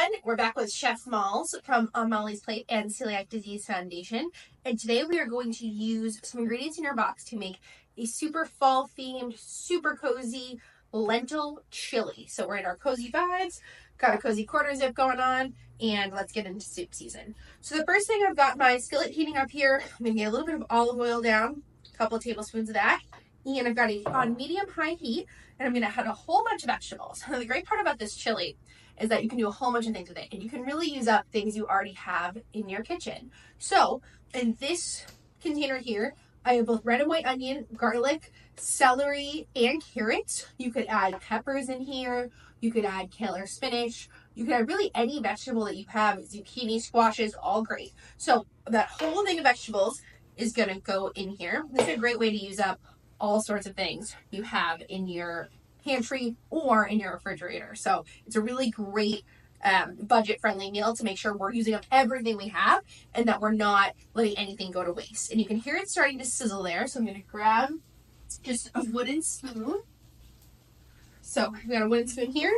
everyone. We're back with Chef Malls from On Molly's Plate and Celiac Disease Foundation. And today we are going to use some ingredients in your box to make a super fall themed, super cozy lentil chili. So we're in our cozy vibes, got a cozy quarter zip going on, and let's get into soup season. So the first thing, I've got my skillet heating up here. I'm gonna get a little bit of olive oil down, a couple of tablespoons of that. And I've got it on medium-high heat, and I'm gonna add a whole bunch of vegetables. And the great part about this chili is that you can do a whole bunch of things with it, and you can really use up things you already have in your kitchen. So in this container here, I have both red and white onion, garlic, celery, and carrots. You could add peppers in here. You could add kale or spinach. You could add really any vegetable that you have, zucchini, squashes, all great. So that whole thing of vegetables is gonna go in here. This is a great way to use up all sorts of things you have in your pantry or in your refrigerator. So it's a really great budget-friendly meal to make sure we're using up everything we have and that we're not letting anything go to waste. And you can hear it starting to sizzle there. So I'm going to grab just a wooden spoon. So I've got a wooden spoon here,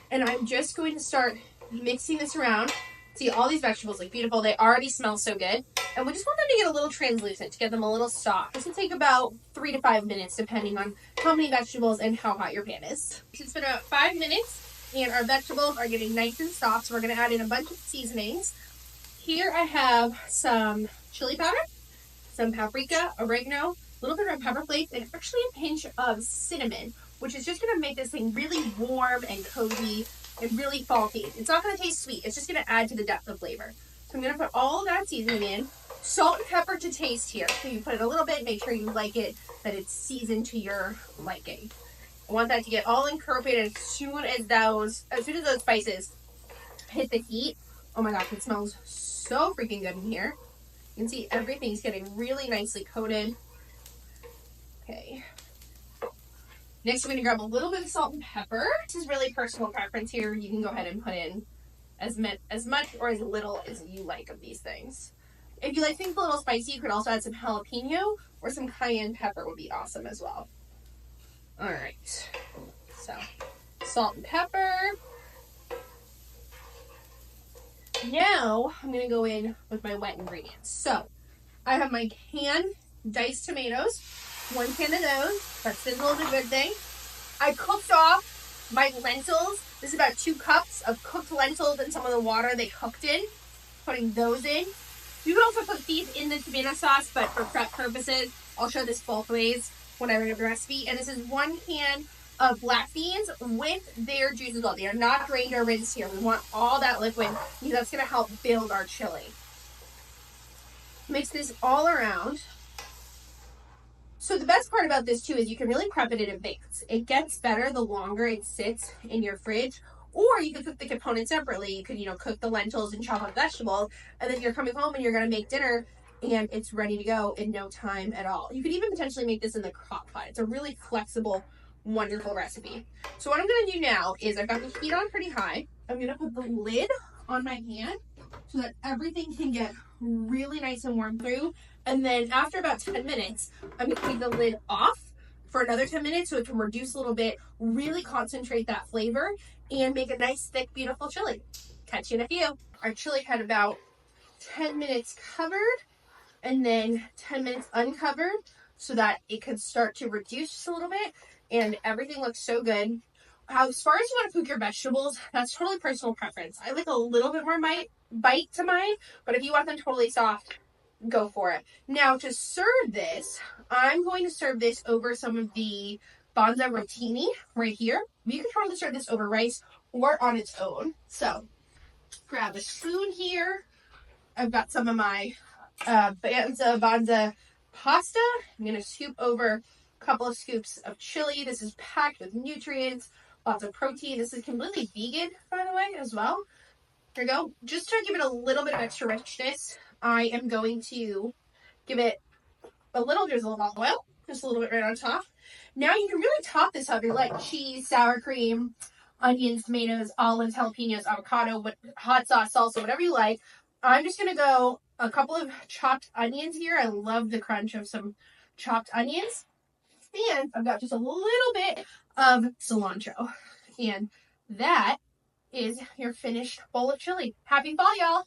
and I'm just going to start mixing this around. See, all these vegetables look beautiful. They already smell so good. And we just want them to get a little translucent, to get them a little soft. This will take about 3 to 5 minutes, depending on how many vegetables and how hot your pan is. It's been about 5 minutes, and our vegetables are getting nice and soft, so we're going to add in a bunch of seasonings. Here I have some chili powder, some paprika, oregano, a little bit of pepper flakes, and actually a pinch of cinnamon, which is just going to make this thing really warm and cozy and really fall themed. It's not going to taste sweet. It's just going to add to the depth of flavor. So I'm going to put all that seasoning in. Salt and pepper to taste here. So you put it a little bit, make sure you like it, that it's seasoned to your liking. I want that to get all incorporated as soon as those spices hit the heat. Oh my gosh, it smells so freaking good in here. You can see everything's getting really nicely coated. Okay. Next, I'm going to grab a little bit of salt and pepper. This is really personal preference here. You can go ahead and put in as much or as little as you like of these things. If you like things a little spicy, you could also add some jalapeno or some cayenne pepper would be awesome as well. All right, so salt and pepper. Now I'm going to go in with my wet ingredients. So I have my canned diced tomatoes, 1 can of those. That sizzle is a good thing. I cooked off my lentils. This is about 2 cups of cooked lentils and some of the water they cooked in. Putting those in. You can also put these in the tomato sauce, but for prep purposes, I'll show this both ways when I bring up the recipe. And this is 1 can of black beans with their juice as well. They are not drained or rinsed here. We want all that liquid because that's going to help build our chili. Mix this all around. So the best part about this too is you can really prep it in advance. It gets better the longer it sits in your fridge. Or you could cook the components separately. You could, cook the lentils and chop up vegetables, and then you're coming home and you're going to make dinner, and it's ready to go in no time at all. You could even potentially make this in the crock pot. It's a really flexible, wonderful recipe. So what I'm going to do now is I've got the heat on pretty high. I'm going to put the lid on my pan so that everything can get really nice and warm through. And then after about 10 minutes, I'm going to take the lid off for another 10 minutes so it can reduce a little bit, really concentrate that flavor, and make a nice, thick, beautiful chili. Catch you in a few. Our chili had about 10 minutes covered and then 10 minutes uncovered so that it could start to reduce just a little bit, and everything looks so good. As far as you want to cook your vegetables, that's totally personal preference. I like a little bit more bite to mine, but if you want them totally soft, go for it. Now to serve this, I'm going to serve this over some of the Banza rotini right here. You can totally serve this over rice or on its own. So grab a spoon here. I've got some of my Banza pasta. I'm going to scoop over a couple of scoops of chili. This is packed with nutrients, lots of protein. This is completely vegan, by the way, as well. Here we go. Just to give it a little bit of extra richness, I am going to give it a little drizzle of olive oil, just a little bit right on top. Now you can really top this up. You like cheese, sour cream, onions, tomatoes, olives, jalapenos, avocado, hot sauce, salsa, whatever you like. I'm just going to go a couple of chopped onions here. I love the crunch of some chopped onions. And I've got just a little bit of cilantro. And that is your finished bowl of chili. Happy fall, y'all!